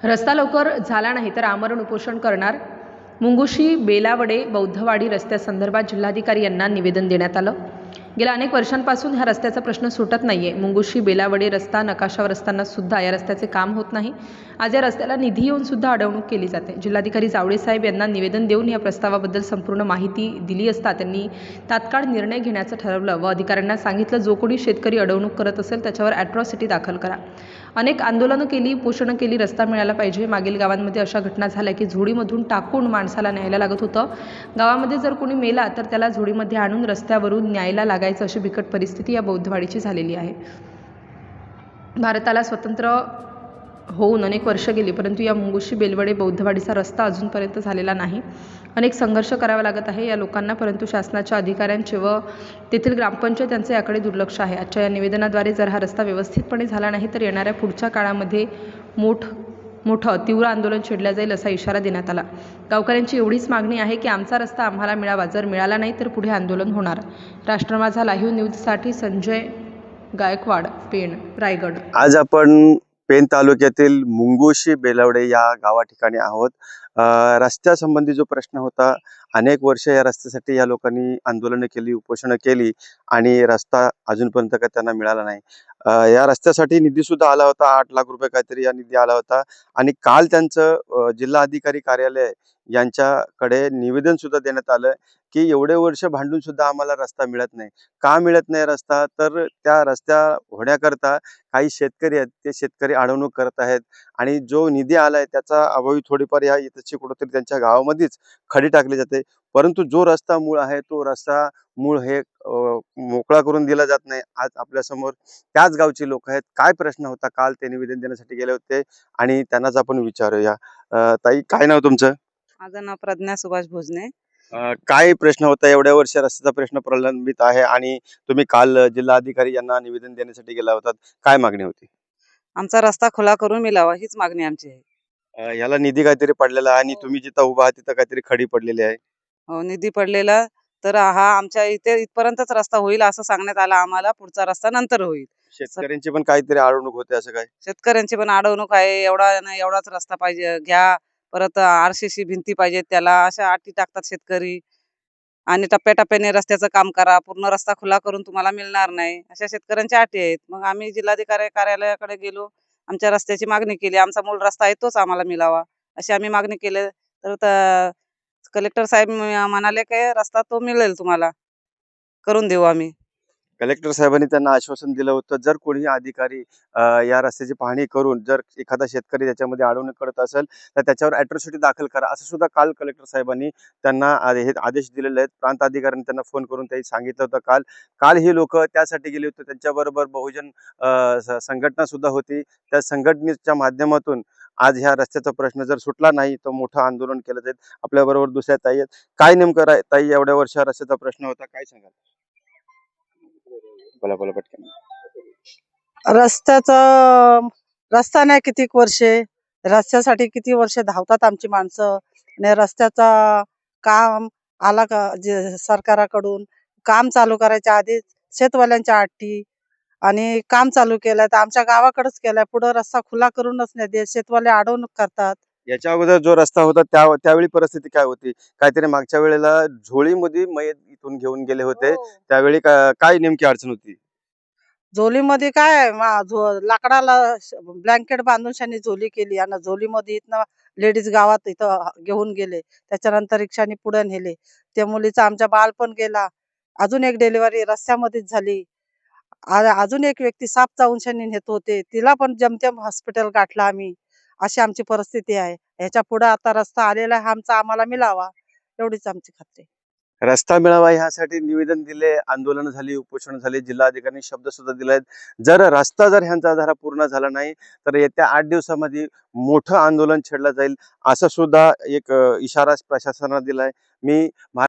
रस्ता लवकर झाला नाही तर आमरण उपोषण करणार. मुंगुशी बेलावडे बौद्धवाडी रस्त्यासंदर्भात जिल्हाधिकारी यांना निवेदन देण्यात आलं. गेल्या अनेक वर्षांपासून ह्या रस्त्याचा प्रश्न सुटत नाहीये. मुंगुशी बेलावडे रस्ता नकाशावर असताना सुद्धा या रस्त्याचे काम होत नाही. आज या रस्त्याला निधी येऊन सुद्धा अडवणूक केली जाते. जिल्हाधिकारी जावळे साहेब यांना निवेदन देऊन या प्रस्तावाबद्दल संपूर्ण माहिती दिली असता त्यांनी तात्काळ निर्णय घेण्याचं ठरवलं व अधिकाऱ्यांना सांगितलं, जो कोणी शेतकरी अडवणूक करत असेल त्याच्यावर ॲट्रॉसिटी दाखल करा. अनेक आंदोलनं केली, उपोषणं केली, रस्ता मिळाला पाहिजे. मागील गावांमध्ये अशा घटना झाल्या की झोडीमधून टाकून माणसाला न्यायला लागत होतं. गावामध्ये जर कोणी मेला तर त्याला झोडीमध्ये आणून रस्त्यावरून न्यायला लागायचं, अशी बिकट परिस्थिती या बौद्धवाडीची झालेली आहे. भारताला स्वतंत्र होऊन अनेक वर्ष गेली, परंतु या मुंगुशी बेलवडे बौद्धवाडीचा रस्ता अजूनपर्यंत झालेला नाही. अनेक संघर्ष करावा लागत आहे या लोकांना, परंतु शासनाच्या अधिकाऱ्यांचे व तेथील ग्रामपंचायत यांचे याकडे दुर्लक्ष आहे. आजच्या या निवेदनाद्वारे जर हा रस्ता व्यवस्थितपणे झाला नाही तर येणाऱ्या पुढच्या काळामध्ये मोठं तीव्र आंदोलन छेडलं जाईल, असा इशारा देण्यात आला. गावकऱ्यांची एवढीच मागणी आहे की आमचा रस्ता आम्हाला मिळावा. जर मिळाला नाही तर पुढे आंदोलन होणार. राष्ट्र माझा लाईव्ह न्यूजसाठी संजय गायकवाड, पेण, रायगड. आज आपण पेण तालुक्यातील मुंगुशी बेलावडे या गावा ठिकाणी आहोत. रस्त्यासंबंधी जो प्रश्न होता, अनेक वर्ष या रस्त्यासाठी या लोकांनी आंदोलनं केली, उपोषणं केली आणि रस्ता अजूनपर्यंत काही त्यांना मिळाला नाही. या रस्त्यासाठी निधी सुद्धा आला होता, 8 लाख रुपये काहीतरी या निधी आला होता आणि काल त्यांचं जिल्हा अधिकारी कार्यालय यांच्याकडे निवेदन सुद्धा देण्यात आलं की एवढे वर्ष भांडून सुद्धा आम्हाला रस्ता मिळत नाही. का मिळत नाही रस्ता? तर त्या रस्त्या होण्याकरता काही शेतकरी आहेत, ते शेतकरी अडवणूक करत आहेत आणि जो निधी आलाय त्याचा अभावी थोडीफार या इथची कुठेतरी त्यांच्या गावामध्येच खडी टाकली जाते. परंतु जो रस्ता मूळ आहे तो रस्ता मूळ हे मोकळा करून दिला जात नाही. आज आपल्या समोर त्याच गावची लोक आहेत. काय प्रश्न होता काल ते निवेदन देण्यासाठी गेले होते आणि त्यांनाच आपण विचारूया. ताई, काय नाव तुमचं? माझं नाव प्रज्ञा सुभाष भोजने. काय प्रश्न होता? एवढ्या वर्ष रस्त्याचा प्रश्न प्रलंबित आहे आणि तुम्ही काल जिल्हाधिकारी यांना निवेदन देण्यासाठी गेला होता. काय मागणी होती? आमचा रस्ता खुला करून मिळावा हीच मागणी आमची आहे. याला निधी काहीतरी पडलेला आहे आणि तुम्ही जिथं उभा आहात तिथं काहीतरी खडी पडलेली आहे. हो, निधी पडलेला. तर हा आमच्या इथे इथपर्यंतच रस्ता होईल असं सांगण्यात आलं आम्हाला. पुढचा रस्ता नंतर होईल. शेतकऱ्यांची पण काहीतरी अडवणूक होते असं काय? शेतकऱ्यांची पण अडवणूक आहे. एवढा नाही एवढाच रस्ता पाहिजे घ्या, परत RCC भिंती पाहिजे त्याला, अशा अटी टाकतात शेतकरी. आणि टप्प्याटप्प्याने रस्त्याचं काम करा, पूर्ण रस्ता खुला करून तुम्हाला मिळणार नाही, अशा शेतकऱ्यांच्या अटी आहेत. मग आम्ही जिल्हाधिकारी कार्यालयाकडे गेलो, आमच्या रस्त्याची मागणी केली. आमचा मूळ रस्ता आहे तोच आम्हाला मिळावा अशी आम्ही मागणी केली. तर कलेक्टर साहेब म्हणाले की रस्ता तो मिळेल, तुम्हाला करून देऊ आम्ही. कलेक्टर साहेबांनी त्यांना आश्वासन दिलं होतं, जर कोणी अधिकारी या रस्त्याची पाहणी करून जर एखादा शेतकरी त्याच्यामध्ये अडवणूक करत असेल तर त्याच्यावर ॲट्रॉसिटी दाखल करा, असं सुद्धा काल कलेक्टर साहेबांनी त्यांना हे आदेश दिलेले आहेत. प्रांत अधिकाऱ्यांनी त्यांना फोन करून त्यांनी सांगितलं होतं. काल ही लोक त्यासाठी गेले होते. त्यांच्याबरोबर बहुजन संघटना सुद्धा होती. त्या संघटनेच्या माध्यमातून आज ह्या रस्त्याचा प्रश्न जर सुटला नाही तर मोठं आंदोलन केलं जाईल. आपल्याबरोबर दुसऱ्या ताई आहेत. काय नेमकं ताई एवढ्या वर्ष रस्त्याचा प्रश्न होता, काय सांगाल? बोला पटकन. रस्ता नाही किती वर्षे, रस्त्यासाठी किती वर्ष धावतात आमची माणसं. आणि रस्त्याचा काम आला का सरकाराकडून काम चालू करायच्या आधी शेतवाल्यांच्या अटी आणि काम चालू केलंय तर आमच्या गावाकडेच केलंय. पुढे रस्ता खुला करूनच नाही देत, शेतवाले अडवणूक करतात. याच्या अगोदर जो रस्ता होता त्यावेळी परिस्थिती काय होती? काहीतरी मागच्या वेळेला झोळीमध्ये मयत इथून घेऊन गेले होते, त्यावेळी काय नेमकी अडचण होती? झोलीमध्ये काय लाकडाला ब्लँकेट बांधून शानी झोली केली आणि झोलीमध्ये इथनं लेडीज गावात इथं घेऊन गेले. त्याच्यानंतर रिक्षाने पुढे नेले. त्या मुलीचा आमच्या बाळ पण गेला. अजून एक डिलिव्हरी रस्त्यामध्येच झाली. अजून एक व्यक्ती साप चावून शानी नेत होते, तिला पण जमतेम हॉस्पिटल गाठला आम्ही. अशी आमची परिस्थिती आहे. ह्याच्या पुढे आता रस्ता आलेला आहे, आम्हाला मिळावा एवढीच आमची खात्री. रस्ता मिळावा ह्यासाठी निवेदन दिले, आंदोलन झाली, उपोषण झाले, जिल्हाधिकाऱ्यांनी शब्द सुद्धा दिलेत. जर ह्यांचा आधार पूर्ण झाला नाही तर येत्या 8 दिवसामध्ये मोठं आंदोलन छेडलं जाईल, असं सुद्धा एक इशारा प्रशासनाने दिलाय. मी